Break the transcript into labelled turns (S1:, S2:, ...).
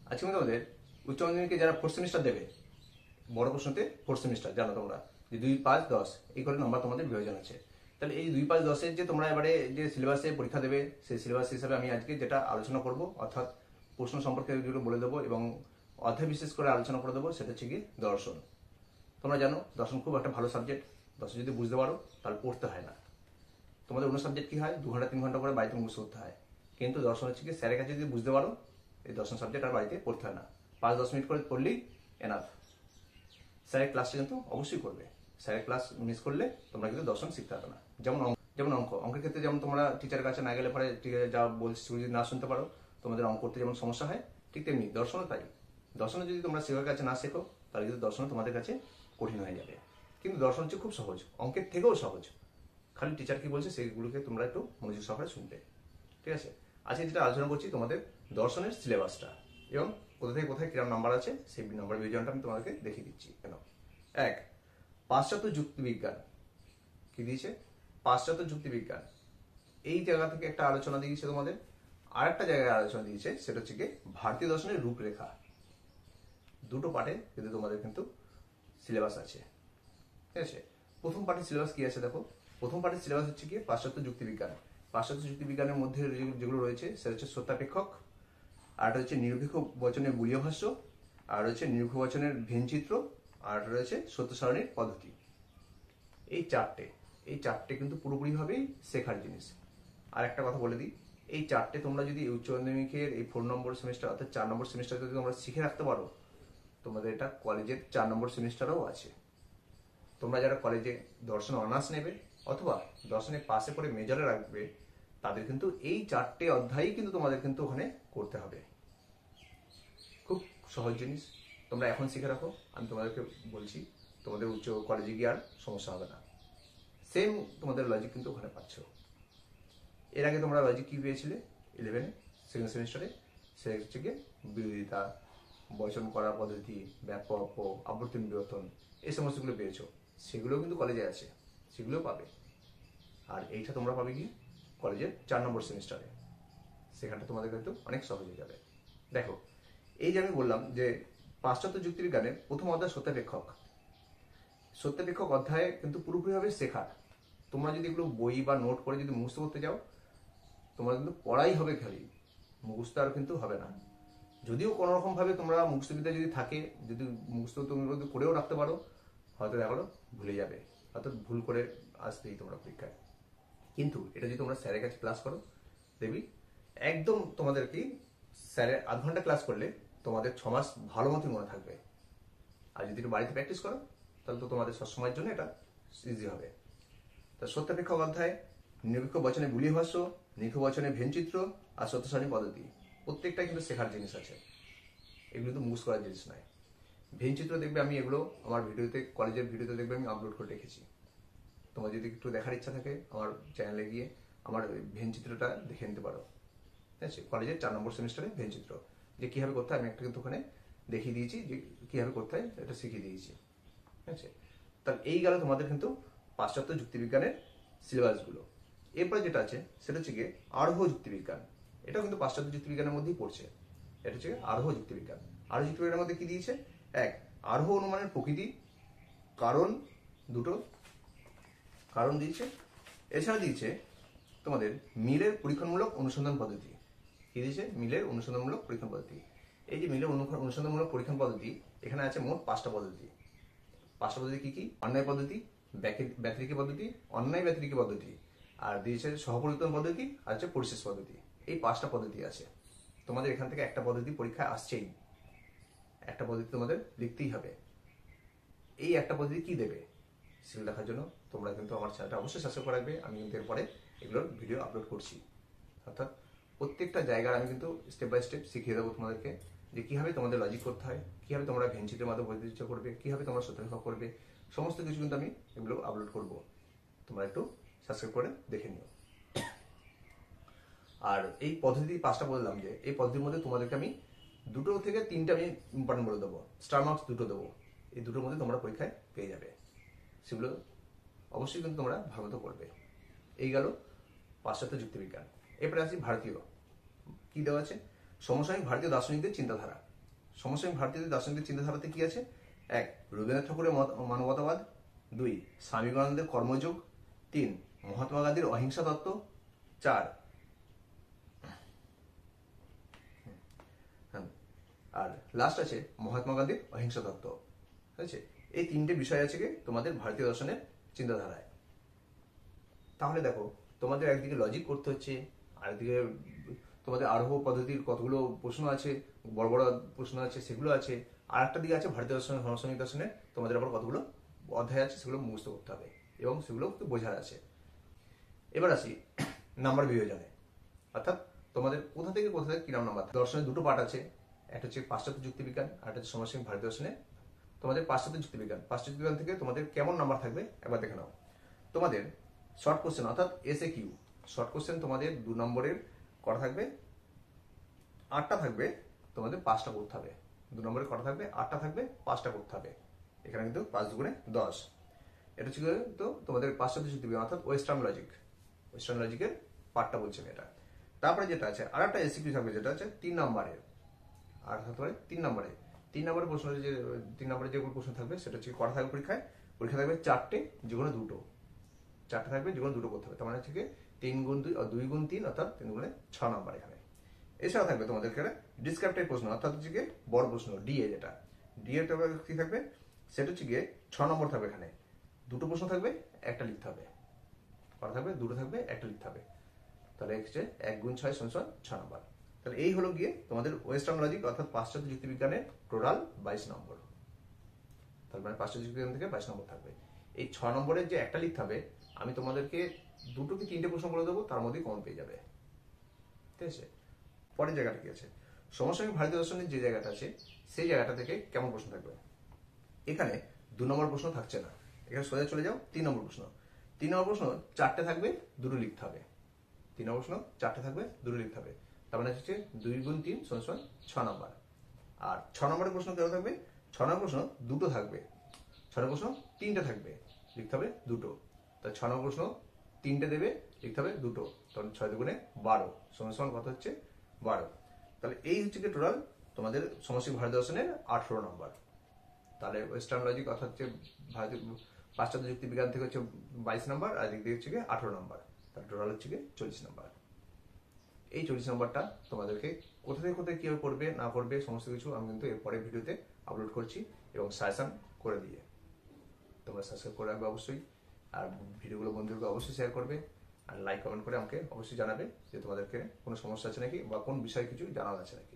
S1: আজকে আমি তোমাদের উচ্চ মাধ্যমিকে যারা ফোর্থ সেমিস্টার দেবে, বড় প্রশ্নতে ফোর্থ সেমিস্টার জানো তোমরা যে 2, 5, 10 এই করে নম্বর তোমাদের বিভাজন আছে। তাহলে এই 2, 5, 10-এর যে তোমরা এবারে যে সিলেবাসে পরীক্ষা দেবে, সেই সিলেবাস হিসাবে আমি আজকে যেটা আলোচনা করব, অর্থাৎ প্রশ্ন সম্পর্কে যেগুলো বলে দেবো এবং অধ্যায় বিশেষ করে আলোচনা করে দেবো, সেটা হচ্ছে কি দর্শন। তোমরা জানো দর্শন খুব একটা ভালো সাবজেক্ট। দর্শন যদি বুঝতে পারো তাহলে পড়তে হয় না। তোমাদের অন্য সাবজেক্ট কি হয়, 2 ঘন্টা 3 ঘন্টা করে বাড়িতে মুখস্থ করতে হয়, কিন্তু দর্শন হচ্ছে কি স্যারের কাছে যদি বুঝতে পারো, এই দর্শন সাবজেক্ট আর বাড়িতে পড়তে হয় না। 5-10 মিনিট করে পড়লেই এনাফ। স্যারের ক্লাসটা কিন্তু অবশ্যই করবে। স্যারের ক্লাস মিস করলে তোমরা কিন্তু দর্শন শিখতে পারবে না। যেমন অঙ্কের ক্ষেত্রে যেমন তোমরা টিচারের কাছে না গেলে পরে টিচার যা বলছে যদি না শুনতে পারো, তোমাদের অঙ্ক করতে যেমন সমস্যা হয়, ঠিক তেমনি দর্শনও তাই। দর্শনে যদি তোমরা শিক্ষকের কাছে না শেখো, তাহলে কিন্তু দর্শন তোমাদের কাছে কঠিন হয়ে যাবে। কিন্তু দর্শন হচ্ছে খুব সহজ, অঙ্কের থেকেও সহজ। খালি টিচার কি বলছে সেগুলোকে তোমরা একটু মনোযোগ সহকারে শুনবে। ঠিক আছে, আজকে যেটা আলোচনা করছি তোমাদের দর্শনের সিলেবাসটা এবং কোথা থেকে কোথায় কিরকম নাম্বার আছে সেই নাম্বার বিভাজনটা আমি তোমাদেরকে দেখিয়ে দিচ্ছি। কেন 1, পাশ্চাত্য যুক্তিবিজ্ঞান। কি দিয়েছে? পাশ্চাত্য যুক্তিবিজ্ঞান। এই জায়গা থেকে একটা আলোচনা দিয়েছে তোমাদের। আর একটা জায়গায় আলোচনা দিয়েছে, সেটা হচ্ছে কি ভারতীয় দর্শনের রূপরেখা। দুটো পার্টে কিন্তু তোমাদের কিন্তু সিলেবাস আছে। ঠিক আছে, প্রথম পার্টের সিলেবাস কি আছে দেখো। প্রথম পার্টের সিলেবাস হচ্ছে কি পাশ্চাত্য যুক্তিবিজ্ঞান। পাশ্চাত্য যুক্তিবিজ্ঞানের মধ্যে যেগুলো রয়েছে সেটা হচ্ছে সত্যাপেক্ষক, আর হচ্ছে নিরপেক্ষ বচনের বুলীয় ভাষ্য, আর হচ্ছে নিরপেক্ষ বচনের ভেনচিত্র, আর রয়েছে সত্য সারণীর পদ্ধতি। এই চারটে কিন্তু পুরোপুরিভাবেই শেখার জিনিস। আর একটা কথা বলে দিই, এই চারটে তোমরা যদি উচ্চ মাধ্যমিকের এই 4 নম্বর সেমিস্টার অর্থাৎ 4 নম্বর সেমিস্টার যদি তোমরা শিখে রাখতে পারো, তোমাদের এটা কলেজের 4 নম্বর সেমিস্টারও আছে। তোমরা যারা কলেজে দর্শন অনার্স নেবে অথবা দর্শনের পাশে করে মেজরে রাখবে, তাদের কিন্তু এই 4টে অধ্যায়ই কিন্তু তোমাদের কিন্তু ওখানে করতে হবে। খুব সহজ জিনিস, তোমরা এখন শিখে রাখো। আমি তোমাদেরকে বলছি, তোমাদের উচ্চ কলেজে গিয়ে আর সমস্যা হবে না। সেম তোমাদের লজিক কিন্তু ওখানে পাচ্ছ। এর আগে তোমরা লজিক কি পেয়েছিলে 11 সেকেন্ড সেমিস্টারে? সে হচ্ছে গিয়ে বিরোধিতা, বচন করার পদ্ধতি, ব্যাপক, আবর্তন বিবর্তন, এই সমস্তগুলো পেয়েছো। সেগুলোও কিন্তু কলেজে আছে, সেগুলোও পাবে। আর এইটা তোমরা পাবে কি কলেজের 4 নম্বর সেমিস্টারে। সেখানটা তোমাদের কিন্তু অনেক সহজ হয়ে যাবে। দেখো, এই যে আমি বললাম যে পাশ্চাত্য যুক্তিবিজ্ঞানের প্রথম অধ্যায় সত্যাপেক্ষক। সত্যাপেক্ষক অধ্যায়ে কিন্তু পুরোপুরিভাবে শেখার। তোমরা যদি এগুলো বই বা নোট করে যদি মুখস্থ করতে যাও, তোমরা কিন্তু পড়াই হবে খালি, মুখস্থ আর কিন্তু হবে না। যদিও কোনো রকম ভাবে তোমরা মুখস্থবিদ্যা যদি থাকে, যদি মুখস্থ তোমরা যদি করেও রাখতে পারো, হয়তো দেখো ভুলে যাবে, হয়তো ভুল করে আসবেই তোমরা পরীক্ষায়। কিন্তু এটা যদি তোমরা স্যারের কাছে ক্লাস করো, দেখবি একদম তোমাদের কি স্যারের আধ ঘন্টা ক্লাস করলে তোমাদের 6 মাস ভালো মতোই মনে থাকবে। আর যদি একটু বাড়িতে প্র্যাকটিস করো, তাহলে তো তোমাদের সবসময়ের জন্য এটা ইজি হবে। তা সত্যাপেক্ষক অধ্যায় নিরপেক্ষ বচনে বুলীয় ভাষ্য, নিরপেক্ষ বচনে ভেনচিত্র আর সত্য সারণী পদ্ধতি, প্রত্যেকটা কিন্তু শেখার জিনিস আছে। এগুলো তো মুখস্থ করার জিনিস নয়। ভেনচিত্র দেখবে আমি এগুলো আমার ভিডিওতে, কলেজের ভিডিওতে দেখবে আমি আপলোড করে রেখেছি। তোমার যদি একটু দেখার ইচ্ছা থাকে, আমার চ্যানেলে গিয়ে আমার ভেনচিত্রটা দেখে নিতে পারো। ঠিক আছে, কলেজের 4 নম্বর সেমিস্টারে ভেনচিত্র যে কীভাবে করতে হয় আমি একটা কিন্তু ওখানে দেখিয়ে দিয়েছি, যে কীভাবে করতে হয় এটা শিখিয়ে দিয়েছি। ঠিক আছে, তাহলে এই গেল তোমাদের কিন্তু পাশ্চাত্য যুক্তিবিজ্ঞানের সিলেবাসগুলো। এরপরে যেটা আছে সেটা হচ্ছে গিয়ে আরোহ যুক্তিবিজ্ঞান। এটাও কিন্তু পাশ্চাত্য যুক্তিবিজ্ঞানের মধ্যেই পড়ছে। এটা হচ্ছে আরোহ যুক্তিবিজ্ঞান। আরোহ যুক্তিবিজ্ঞানের মধ্যে কি দিয়েছে? 1, আরোহ অনুমানের প্রকৃতি, কারণ, দুটো কারণ দিয়েছে। এছাড়া দিয়েছে তোমাদের মিলের পরীক্ষণমূলক অনুসন্ধান পদ্ধতি। কি দিয়েছে? মিলের অনুসন্ধানমূলক পরীক্ষণ পদ্ধতি। এই যে মিলের অনুসন্ধানমূলক পরীক্ষণ পদ্ধতি, এখানে আছে মোট 5টা পদ্ধতি। 5টা পদ্ধতি কি কি? অন্যায় পদ্ধতি, ব্যতিরেকি পদ্ধতি, অন্যায় ব্যতিরেকি পদ্ধতি, আর দিয়েছে সহপরিবর্তন পদ্ধতি, আর হচ্ছে পরিশেষ পদ্ধতি। এই 5টা পদ্ধতি আছে। তোমাদের এখান থেকে একটা পদ্ধতি পরীক্ষায় আসছেই, একটা পদ্ধতি তোমাদের লিখতেই হবে। এই একটা পদ্ধতি কি দেবে সেগুলো দেখার জন্য তোমরা কিন্তু আমার চ্যানেলটা অবশ্যই সাবস্ক্রাইব করে রাখবে। আমি কিন্তু এরপরে এগুলোর ভিডিও আপলোড করছি, অর্থাৎ প্রত্যেকটা জায়গার আমি কিন্তু স্টেপ বাই স্টেপ শিখিয়ে দেবো তোমাদেরকে, যে কীভাবে তোমাদের লজিক করতে হয়, কীভাবে তোমরা ভেনচিত্রের মাধ্যমে বৈধৃত্য করবে, কীভাবে তোমরা সতর্ক করবে, সমস্ত কিছু কিন্তু আমি এগুলো আপলোড করব। তোমরা একটু সাবস্ক্রাইব করে দেখে নিও। আর এই পদ্ধতি 5টা বললাম, যে এই পদ্ধতির মধ্যে তোমাদেরকে আমি 2 থেকে 3টা আমি ইম্পর্টেন্ট বলে দেবো, স্টার মার্কস 2 দেবো। এই 2টোর মধ্যে তোমরা পরীক্ষায় পেয়ে যাবে। সেগুলো অবশ্যই কিন্তু তোমরা ভালোমতো করবে। এই গেল পাশ্চাত্য যুক্তিবিজ্ঞান। এরপরে আসি ভারতীয়। কি দেওয়া আছে? সমসাময়িক ভারতীয় দার্শনিকদের চিন্তাধারা। সমসাময়িক ভারতীয় দার্শনিকদের চিন্তাধারাতে কি আছে? 1. রবীন্দ্রনাথ ঠাকুরের মানবতাবাদ। 2. স্বামী বিবেকানন্দের কর্মযোগ। 3. মহাত্মা গান্ধীর অহিংসা তত্ত্ব। 4. আর লাস্ট আছে মহাত্মা গান্ধীর অহিংসা তত্ত্ব। ঠিক আছে, এই তিনটে বিষয় আছে কি তোমাদের ভারতীয় দর্শনের চিন্তাধারায়। তাহলে দেখো, তোমাদের একদিকে লজিক করতে হচ্ছে, আরেকদিকে তোমাদের আরোহ পদ্ধতির কতগুলো প্রশ্ন আছে, বড় বড় প্রশ্ন আছে, সেগুলো আছে। আর একটা দিকে আছে ভারতীয় দর্শন, সমসাময়িক দর্শনে তোমাদের আবার কতগুলো অধ্যায় আছে, সেগুলো মুখস্থ করতে হবে এবং সেগুলো বোঝার আছে। এবার আসি নাম্বার বিভাজনে, অর্থাৎ তোমাদের কোথা থেকে কিরকম নাম্বার। দর্শনের দুটো পার্ট আছে, একটা হচ্ছে পাশ্চাত্য যুক্তিবিজ্ঞান আর একটা হচ্ছে সমসাময়িক ভারতীয় দর্শনে তোমাদের পাশ্চাত্য যুক্তিবিজ্ঞান। পাশ্চাত্য যুক্তিবিজ্ঞান থেকে তোমাদের কেমন নাম্বার থাকবে একবার দেখে নাও। তোমাদের শর্ট কোশ্চেন অর্থাৎ SAQ শর্ট কোশ্চেন তোমাদের 2 নম্বরের করা থাকবে 8টা থাকবে, তোমাদের 5টা করতে হবে। 2 নম্বরের করা থাকবে 8টা থাকবে, 5টা করতে হবে। এখানে কিন্তু 5 দুগুণে 10। এটা হচ্ছে তো তোমাদের পাশ্চাত্য যুক্তিবিজ্ঞান অর্থাৎ ওয়েস্টার্ন লজিকের পার্টটা বলছে এটা। তারপরে যেটা আছে আর একটা SAQ থাকবে, যেটা আছে 3 নম্বরের। আর থাকতে পারে 3 নম্বরে প্রশ্ন, যে 3 নম্বরে যেগুলো প্রশ্ন থাকবে সেটা হচ্ছে করা থাকবে পরীক্ষা থাকবে 4টে, যেগুলো 2টো। 4টে থাকবে, যেগুলো 2টো করতে হবে। তার মানে হচ্ছে 3 গুণ 2 2 গুণ 3 অর্থাৎ 3 গুণে 6 নম্বর এখানে। এছাড়া থাকবে তোমাদের এখানে ডিসক্রিপটিভ প্রশ্ন অর্থাৎ হচ্ছে বড় প্রশ্ন DA, যেটা DA কি থাকবে সেটা হচ্ছে 6 নম্বর থাকবে। এখানে 2টো প্রশ্ন থাকবে, একটা লিখতে হবে। করা থাকবে 2টো থাকবে, একটা লিখতে হবে। তাহলে হচ্ছে 1 গুণ 6 সমান 6 নম্বর। তাহলে এই হলো তোমাদের ওয়েস্টার্ন লজিক অর্থাৎ পাশ্চাত্য যুক্তিবিজ্ঞানের টোটাল 22 নম্বর। তার মানে পাশ্চাত্য যুক্তিবিজ্ঞান থেকে 22 নম্বর থাকবে। এই 6 নম্বরের যে একটা লিখতে হবে, আমি তোমাদেরকে 2টো কি 3টে প্রশ্ন করে দেবো, তার মধ্যে কমন পেয়ে যাবে। ঠিক আছে, পরের জায়গাটা কি আছে, সমসাময়িক ভারতীয় দর্শনের যে জায়গাটা আছে সেই জায়গাটা থেকে কেমন প্রশ্ন থাকবে। এখানে 2 নম্বর প্রশ্ন থাকছে না, এখানে সোজা চলে যাও 3 নম্বর প্রশ্ন। 3 নম্বর প্রশ্ন 4টে থাকবে, 2টো লিখতে হবে। 3 নম্বর প্রশ্ন 4টে থাকবে, 2টো লিখতে হবে। তার মানে হচ্ছে 2 গুণ 3 সমান 6 নম্বর। আর 6 নম্বরের প্রশ্ন কেন থাকবে, 6 নম্বর প্রশ্ন 2টো থাকবে, 6 নম্বর প্রশ্ন 3টে থাকবে, লিখতে হবে 2টো। তাহলে 6 নম্বর প্রশ্ন 3টে দেবে, লিখতে হবে 2টো। তখন 6 দুগুণে 12 সমান কত হচ্ছে 12। তাহলে এই হচ্ছে টোটাল তোমাদের সমসাময়িক ভারতীয় দর্শনের 18 নম্বর। তাহলে ওয়েস্টার্ন লজিক অর্থাৎ হচ্ছে ভারতীয় পাশ্চাত্য যুক্তিবিজ্ঞান থেকে হচ্ছে 22 নম্বর, আর দিক দিয়ে হচ্ছে 18 নম্বর। তাহলে টোটাল হচ্ছে 40 নম্বর। এই 40 নম্বরটা তোমাদেরকে কোথায় কিভাবে করবে না করবে সমস্ত কিছু আমি কিন্তু এর পরের ভিডিওতে আপলোড করছি এবং সাজেশন করে দিয়ে তোমরা সাবস্ক্রাইব করে রাখবে অবশ্যই। আর ভিডিওগুলো বন্ধুদেরকে অবশ্যই শেয়ার করবে, আর লাইক কমেন্ট করে আমাকে অবশ্যই জানাবে যে তোমাদেরকে কোনো সমস্যা আছে নাকি বা কোন বিষয়ে কিছু জানার আছে নাকি।